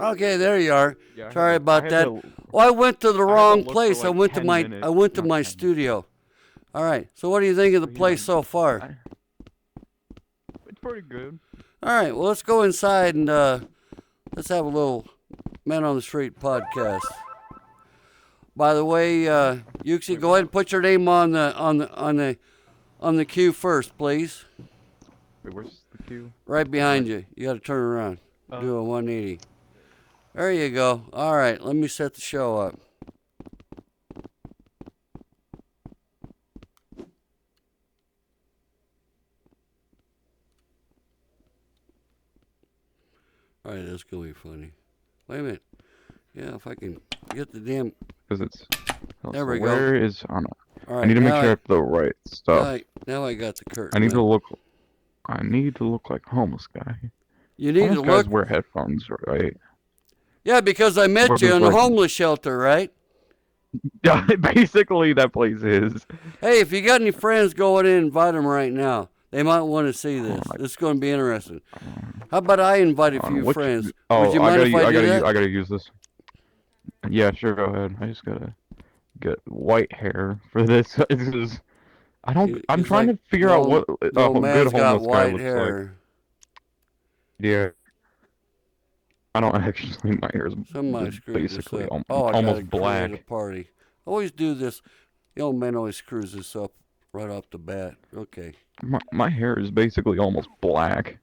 Okay, there you are. Yeah, Sorry about that. to, Well, I went to the I had to wrong look for place. I like went to 10 my minutes. I went to Not my 10 minutes. studio. All right. So what do you think of the place so far? It's pretty good. All right. Well, let's go inside and let's have a little Man on the Street podcast. By the way, Youxe, go ahead and put your name on the queue first, please. Wait, where's the queue? Right behind you. You got to turn around. Do a 180. There you go. All right. Let me set the show up. All right, that's going to be funny. Wait a minute. Yeah, if I can get the damn... Because it's... There we go. Where is... I don't know. All right, I need to make sure I have the right stuff. Now I got the curtain. I need to look like a homeless guy. You need homeless to guys look... wear headphones, right? Yeah, because I met you in the homeless shelter, right? Yeah, basically that place is. Hey, if you got any friends, go in and invite them right now. They might want to see this. This is going to be interesting. How about I invite a few friends? Would you mind if I do that? I gotta use this. Yeah, sure, go ahead. I just gotta get white hair for this. I'm trying to figure out what a good homeless guy looks like. Yeah. I don't actually. My hair is basically almost black. A party. Always do this. The old man always screws this up right off the bat. Okay. My hair is basically almost black.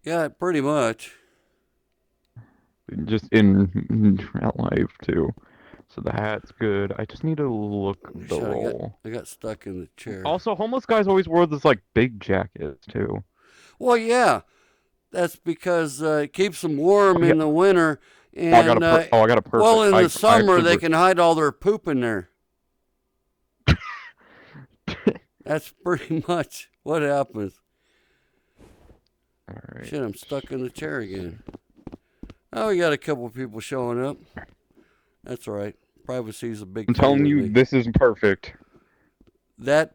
Yeah, pretty much. Just in real life too. So the hat's good. I just need to look the role. I got stuck in the chair. Also, homeless guys always wore this like big jackets too. Well, yeah. That's because it keeps them warm in the winter. And, I got a perfect. Well, in the summer, they can hide all their poop in there. That's pretty much what happens. All right. Shit, I'm stuck in the chair again. Oh, we got a couple of people showing up. That's all right. Privacy's a big thing. I'm telling you, this is perfect. That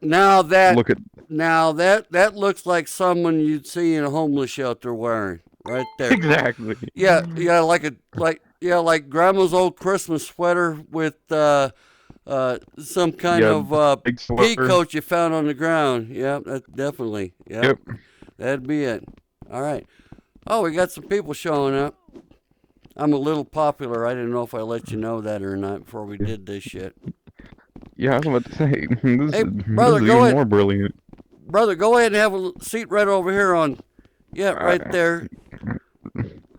looks like someone you'd see in a homeless shelter wearing right there. Exactly. Yeah, like grandma's old Christmas sweater with some kind of pea coat you found on the ground. Yeah, that definitely. Yep. That'd be it. All right. Oh, we got some people showing up. I'm a little popular. I didn't know if I let you know that or not before we did this shit. Yeah, I was about to say, this is brother, even more brilliant. Brother, go ahead and have a seat right over here on, right there.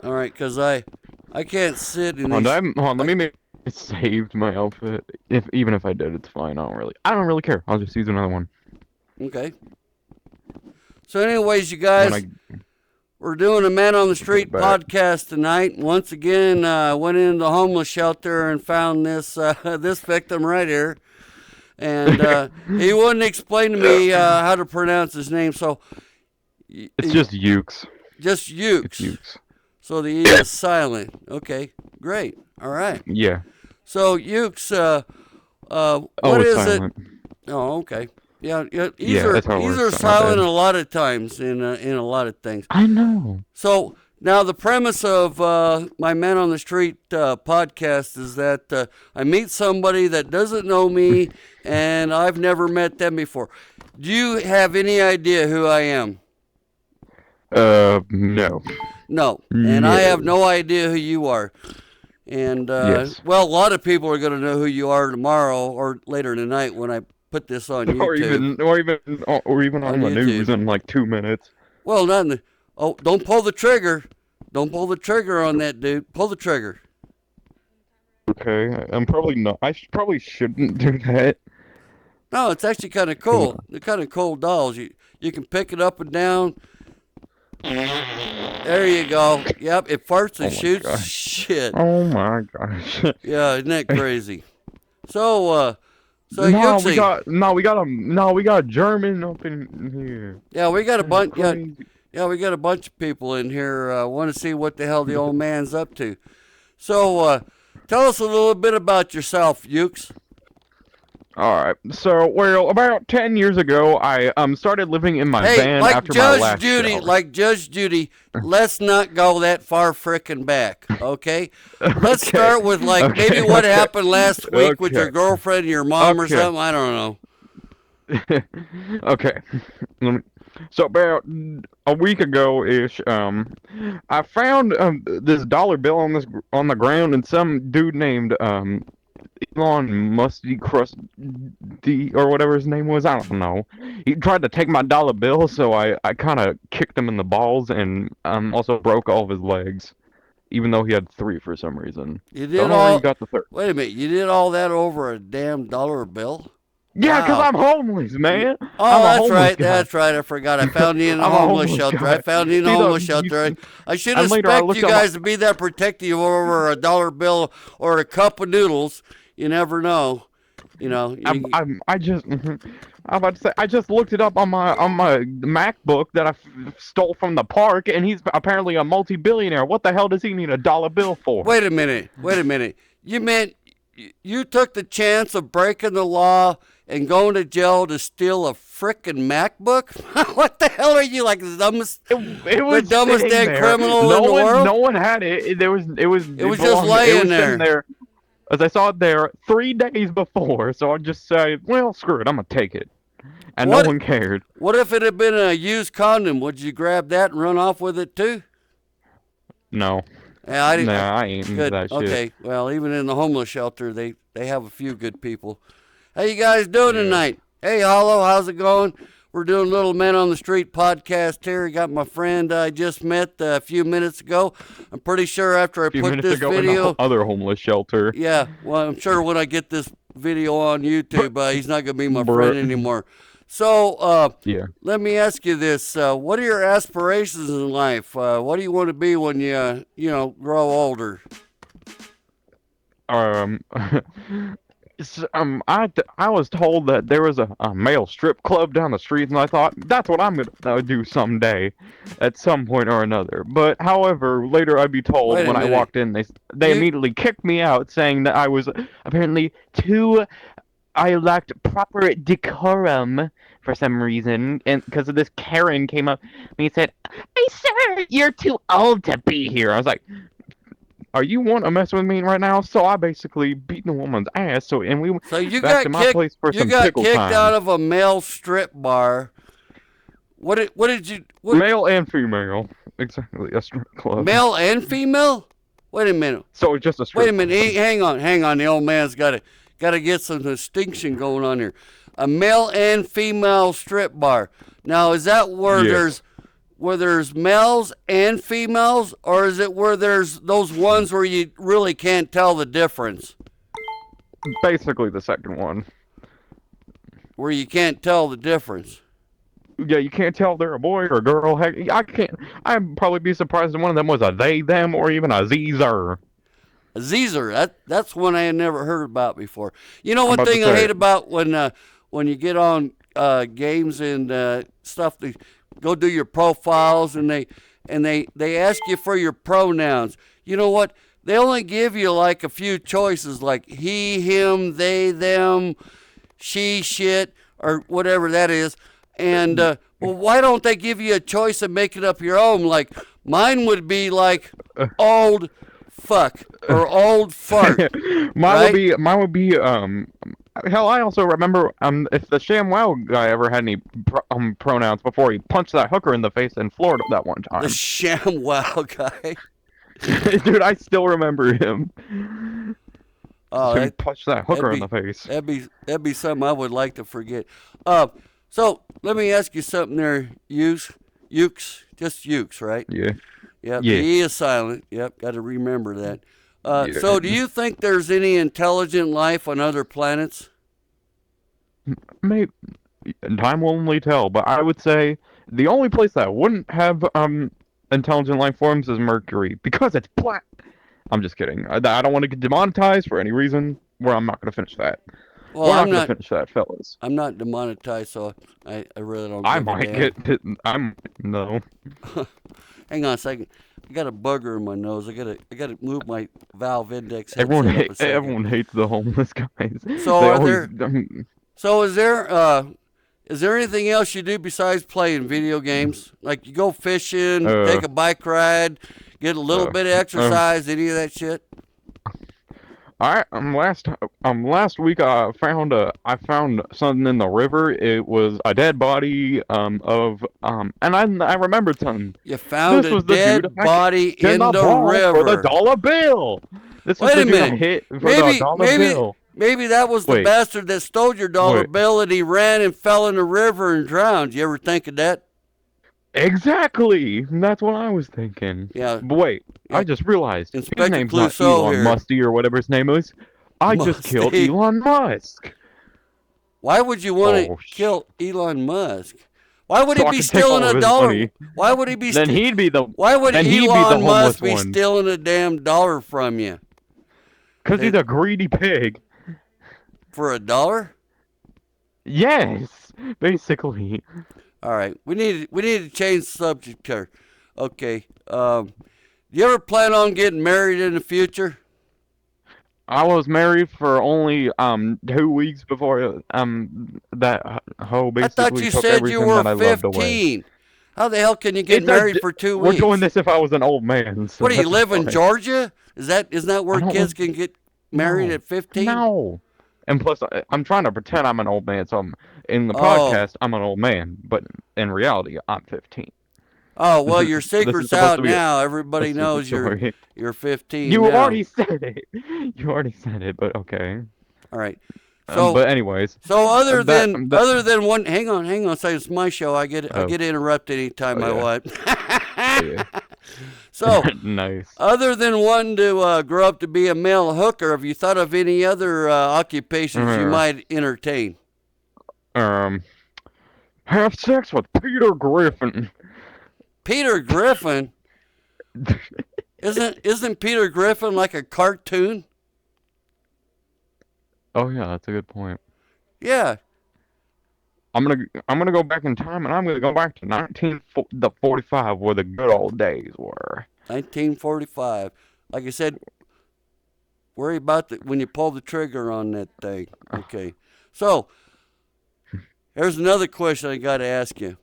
All right, because I can't sit in Hold on, let me make it saved my outfit. Even if I did, it's fine. I don't really care. I'll just use another one. Okay. So anyways, you guys, we're doing a Man on the Street podcast tonight. Once again, I went into the homeless shelter and found this this victim right here. And he wouldn't explain to me how to pronounce his name, so... It's just Youxe. Just Youxe. It's Youxe. So the E is silent. Okay, great. All right. Yeah. So Youxe, what is silent. it? Oh, okay. Yeah, that's how it these works. are silent a lot of times in a lot of things. I know. So now the premise of my Man on the Street podcast is that I meet somebody that doesn't know me and I've never met them before. Do you have any idea who I am? No. No, and I have no idea who you are. And, yes. Well, a lot of people are going to know who you are tomorrow or later tonight when I put this on YouTube. Or even on the news in like 2 minutes. Well, don't pull the trigger. Don't pull the trigger on that, dude. Pull the trigger. Okay, I'm probably not. I probably shouldn't do that. No, it's actually kind of cool. They're kind of cool dolls. You can pick it up and down. There you go. Yep, it farts and shoots. Gosh. Shit. Oh my gosh. Yeah, isn't that crazy? So no, Youxe, we got a German up in here. Yeah, we got a bunch. Yeah, we got a bunch of people in here. Want to see what the hell the old man's up to. So, tell us a little bit about yourself, Youxe. All right. So, well, about 10 years ago, I started living in my van after my last shower. Like Judge Judy, let's not go that far frickin' back, okay? Let's start with maybe what happened last week with your girlfriend or your mom or something. I don't know. Okay. So about a week ago-ish, I found this dollar bill on the ground, and some dude named Elon Musty Crust D or whatever his name was, I don't know. He tried to take my dollar bill, so I kind of kicked him in the balls and also broke all of his legs, even though he had 3 for some reason. You did all. Got the 3rd. Wait a minute, you did all that over a damn dollar bill? Yeah, because I'm homeless, man. Oh, that's right. Guy. That's right. I forgot. I found you in a homeless shelter. Guy. I found you in a homeless shelter. I should expect you guys to be that protective over a dollar bill or a cup of noodles. You never know. You know. I'm about to say I just looked it up on my MacBook that I stole from the park, and he's apparently a multi-billionaire. What the hell does he need a dollar bill for? Wait a minute. You meant you took the chance of breaking the law and going to jail to steal a frickin' MacBook? What the hell are you, like the dumbest dead criminal in the world? No one had it. It was just laying there. As I saw it there 3 days before, so I just say, well, screw it, I'm gonna take it. And no one cared. What if it had been a used condom? Would you grab that and run off with it too? No. Yeah, I didn't. Nah, I ain't into that shit. Okay, well, even in the homeless shelter, they have a few good people. How you guys doing tonight? Hey, Hollow, how's it going? We're doing Little Men on the Street podcast here. Got my friend I just met a few minutes ago. I'm pretty sure after I put this video... in the other homeless shelter. Yeah, well, I'm sure when I get this video on YouTube, he's not going to be my friend anymore. So, let me ask you this. What are your aspirations in life? What do you want to be when you grow older? I was told that there was a male strip club down the street, and I thought, that's what I'm going to do someday, at some point or another. But, however, later I'd be told when I walked in, they immediately kicked me out, saying that I was apparently I lacked proper decorum for some reason, and because of this Karen came up and he said, "Hey sir, you're too old to be here." I was like, "Are you want to mess with me right now?" So I basically beat the woman's ass. So you back to my place for some pickle time. You got kicked out of a male strip bar. What did you? Male and female, exactly, a strip club. Male and female? Wait a minute. So it's just a strip. Wait a minute. Hang on. The old man's got to get some distinction going on here. A male and female strip bar. Now, is that where there's males and females, or is it where there's those ones where you really can't tell the difference? Basically the second one. Where you can't tell the difference. Yeah, you can't tell if they're a boy or a girl. Heck, I'd probably be surprised if one of them was a they, them, or even a Zer. A Zer, that's one I had never heard about before. You know, one thing I hate about when you get on games and stuff, they go do your profiles and they ask you for your pronouns. You know what? They only give you like a few choices, like he, him, they, them, she, shit, or whatever that is. And well, why don't they give you a choice of making up your own? Like mine would be like old fuck or old fart. Mine would be hell, I also remember if the ShamWow guy ever had any pronouns before he punched that hooker in the face in Florida that one time. The ShamWow guy. Dude, I still remember him. Oh, he punched that hooker in the face. That'd be something I would like to forget. So let me ask you something there, Youxe, just Youxe, right? Yeah. Yep. Yeah. The E is silent. Yep. Got to remember that. So do you think there's any intelligent life on other planets? Maybe. Time will only tell, but I would say the only place that wouldn't have intelligent life forms is Mercury, because it's black. I'm just kidding. I don't want to get demonetized for any reason where I'm not going to finish that. Well, We're not going to finish that, fellas. I'm not demonetized, so I really don't. I might get. No. Hang on a second. I got a bugger in my nose. I gotta move my valve index. Everyone hates the homeless guys. So is there anything else you do besides playing video games? Like you go fishing, take a bike ride, get a little bit of exercise, any of that shit? Last week I found something in the river. It was a dead body and I remembered something. You found a dead body in the river for the dollar bill. Wait a minute. Hit for the dollar bill. Maybe that was the bastard that stole your dollar bill and he ran and fell in the river and drowned. You ever think of that? Exactly. That's what I was thinking. Yeah. But wait, I just realized his name's not Elon here. Musty or whatever his name is. I just killed Elon Musk. Why would you want to kill Elon Musk? Why would he be stealing a dollar? Money. Why would he be? Then he'd be the. Why would Elon Musk be stealing a damn dollar from you? Because he's a greedy pig. For $1? Yes, basically. All right, we need to change the subject here. Okay, do you ever plan on getting married in the future? I was married for only 2 weeks before that hoe basically. I thought you said you were 15. How the hell can you get married for 2 weeks? We're doing this if I was an old man. So what do you live in Georgia? Isn't that where kids can get married at 15? No. And plus, I'm trying to pretend I'm an old man, so in the podcast, I'm an old man, but in reality, I'm 15. Oh, well, your secret's out now. Everybody knows you're 15 You now. already said it. You already said it, but okay. All right. So, but anyways. So other than one, hang on a second. It's my show. I get interrupted anytime I want. So nice. Other than wanting to grow up to be a male hooker, have you thought of any other occupations you might entertain? Have sex with Peter Griffin. Peter Griffin? Isn't Peter Griffin like a cartoon? Oh yeah, that's a good point. Yeah. I'm gonna go back in time, and I'm gonna go back to 1945, where the good old days were. 1945. Like I said, worry about when you pull the trigger on that thing. Okay. So, here's another question I got to ask you.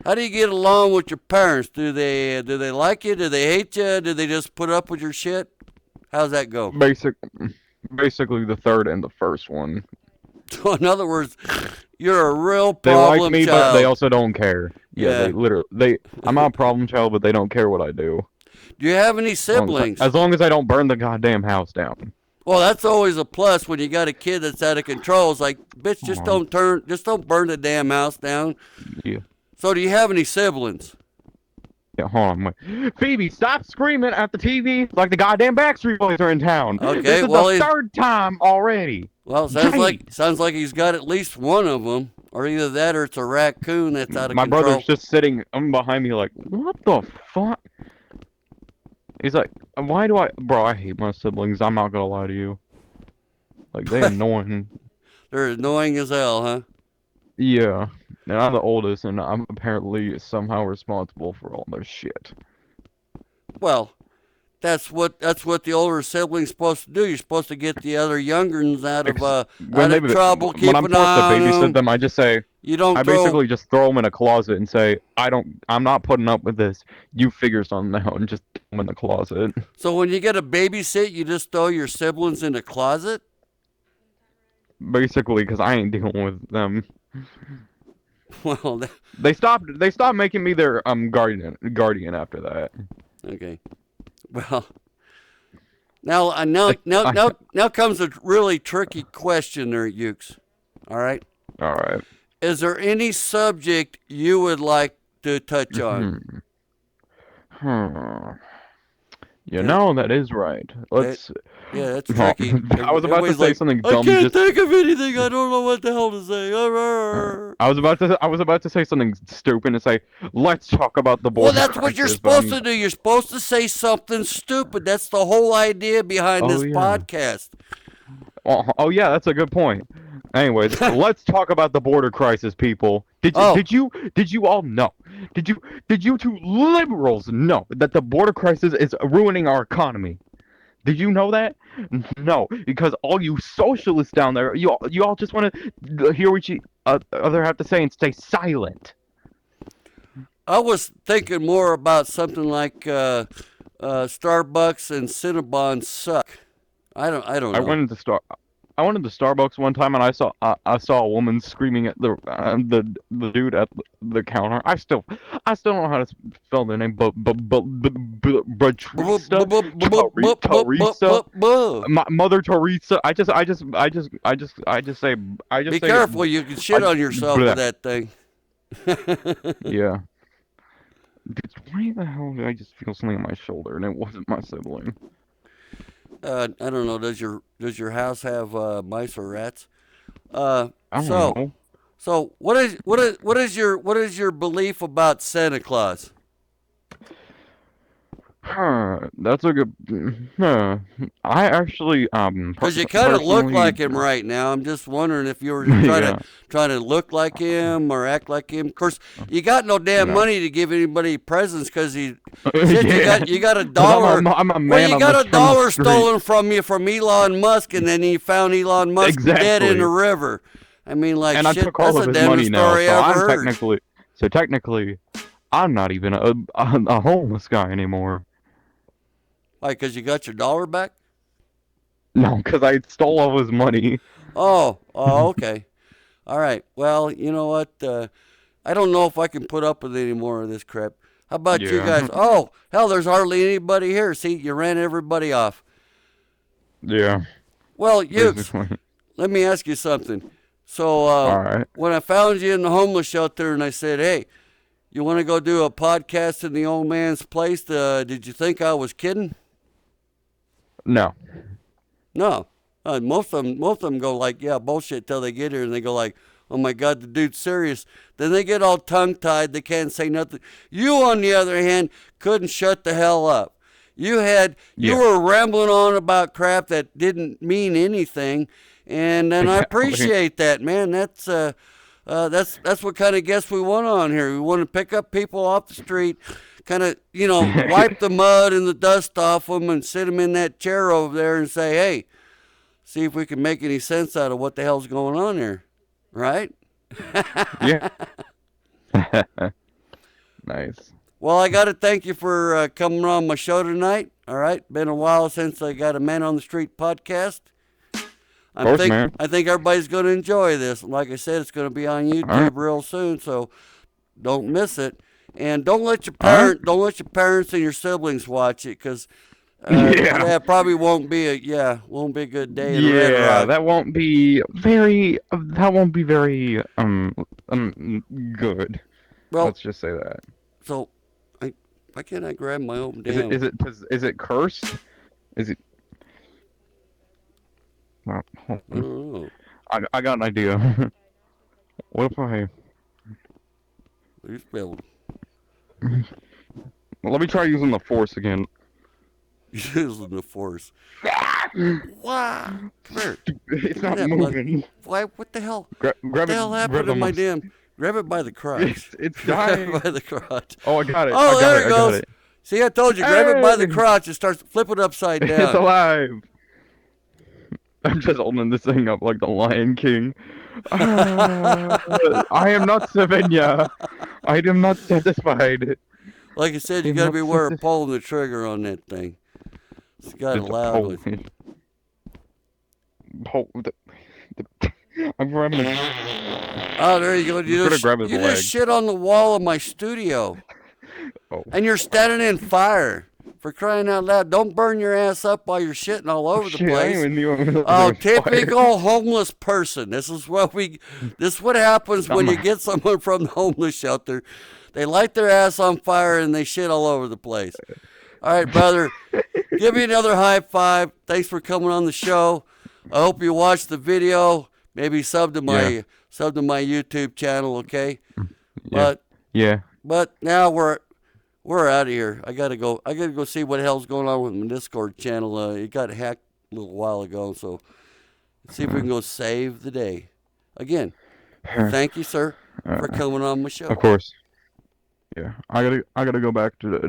How do you get along with your parents? Do they like you? Do they hate you? Do they just put up with your shit? How's that go? Basically the third and the first one. So in other words, you're a real problem child. They like me, but they also don't care. Yeah. I'm not a problem child, but they don't care what I do. Do you have any siblings? As long as I don't burn the goddamn house down. Well, that's always a plus when you got a kid that's out of control. It's like, bitch, just don't burn the damn house down. Yeah. So do you have any siblings? Yeah, hold on, wait. Phoebe, stop screaming at the TV like the goddamn Backstreet Boys are in town. Okay, this is the third time already. Well, sounds like he's got at least one of them, or either that or it's a raccoon that's out of control. My brother's just sitting behind me like, what the fuck? He's like, why do Bro, I hate my siblings. I'm not gonna lie to you. Like, they're annoying. They're annoying as hell, huh? Yeah. And I'm the oldest, and I'm apparently somehow responsible for all their shit. Well, that's what the older sibling's supposed to do. You're supposed to get the other younger ones out of trouble. Keep an eye on them. When I'm forced to babysit them, I just say, basically just throw them in a closet and say, I'm not putting up with this. You figure something out and just throw them in the closet. So when you get a babysit, you just throw your siblings in the closet? Basically, because I ain't dealing with them. Well, they stopped making me their guardian after that. Okay. Well, now comes a really tricky question there, Youxe. All right. All right. Is there any subject you would like to touch on? You know, that is right. Yeah, that's tricky. I was about to say something dumb. I can't think of anything. I don't know what the hell to say. I was about to say something stupid and say, let's talk about the border. Well, that's what you're supposed to do. You're supposed to say something stupid. That's the whole idea behind this podcast. Oh yeah, that's a good point. Anyways, let's talk about the border crisis, people. Did you all know? Did you two liberals know that the border crisis is ruining our economy? Did you know that? No, because all you socialists down there, you all just want to hear what you other have to say and stay silent. I was thinking more about something like Starbucks and Cinnabon suck. I don't know. I went into Starbucks one time and I saw a woman screaming at the dude at the counter. I still don't know how to spell the name, but Teresa, Mother Teresa. I just say. Be careful, you can shit on yourself with that thing. Yeah. Dude, why the hell did I just feel something on my shoulder and it wasn't my sibling? I don't know. Does your house have mice or rats? I don't know. So what is your belief about Santa Claus? That's a good. I actually because you kind of look like him right now. I'm just wondering if you were trying to look like him or act like him. Of course, you got no damn money to give anybody presents because you got $1. I'm a man you got $1 stolen from you from Elon Musk, and then you found Elon Musk dead in the river. I mean, like, and shit, I took all that's of a his money now, so technically, I'm not even a homeless guy anymore. Why, because you got your $1 back? No, because I stole all his money. Oh, okay. All right. Well, you know what? I don't know if I can put up with any more of this crap. How about you guys? Oh, hell, there's hardly anybody here. See, you ran everybody off. Yeah. Well, Youxe, let me ask you something. So when I found you in the homeless shelter and I said, hey, you want to go do a podcast in the old man's place, did you think I was kidding? No. Most of them go like, yeah, bullshit till they get here, and they go like, oh my God, the dude's serious. Then they get all tongue-tied. They can't say nothing. You, on the other hand, couldn't shut the hell up. You were rambling on about crap that didn't mean anything, and I appreciate that, man. That's what kind of guests we want on here. We want to pick up people off the street, kind of, wipe the mud and the dust off them and sit them in that chair over there and say, hey, see if we can make any sense out of what the hell's going on here. Right? Yeah. Nice. Well, I got to thank you for coming on my show tonight. All right. Been a while since I got a Man on the Street podcast. I think everybody's going to enjoy this. Like I said, it's going to be on YouTube real soon, so don't miss it. And don't let your parents and your siblings watch it, because probably won't be a good day. That won't be very good. Well, let's just say that. So, why can't I grab my own damn? Is it cursed? Is it? No, I don't know. I got an idea. What if I? You spelled. Well, let me try using the force again. Using the force. Wow! Come here. It's not moving. Why? What the hell? Grab what the hell happened to my damn? Grab it by the crotch. It's dying. Grab it by the crotch. Oh, I got it. Oh, there it goes. See, I told you. Grab it by the crotch and start flipping upside down. It's alive. I'm just holding this thing up like the Lion King. I am not Savannah. I am not satisfied. Like I said, you gotta be aware of pulling the trigger on that thing. It's got loud. I'm grabbing it. Oh, there you go. You just shit on the wall of my studio. Oh. And you're standing in fire. For crying out loud, don't burn your ass up while you're shitting all over the place. Oh, typical homeless person. This is what happens when you get someone from the homeless shelter. They light their ass on fire and they shit all over the place. All right, brother, give me another high five. Thanks for coming on the show. I hope you watched the video. Maybe sub to my YouTube channel, okay? But now we're out of here. I gotta go see what the hell's going on with my Discord channel. It got hacked a little while ago, so See if we can go save the day. Again, thank you, sir, for coming on my show. Of course. Yeah, I gotta go back to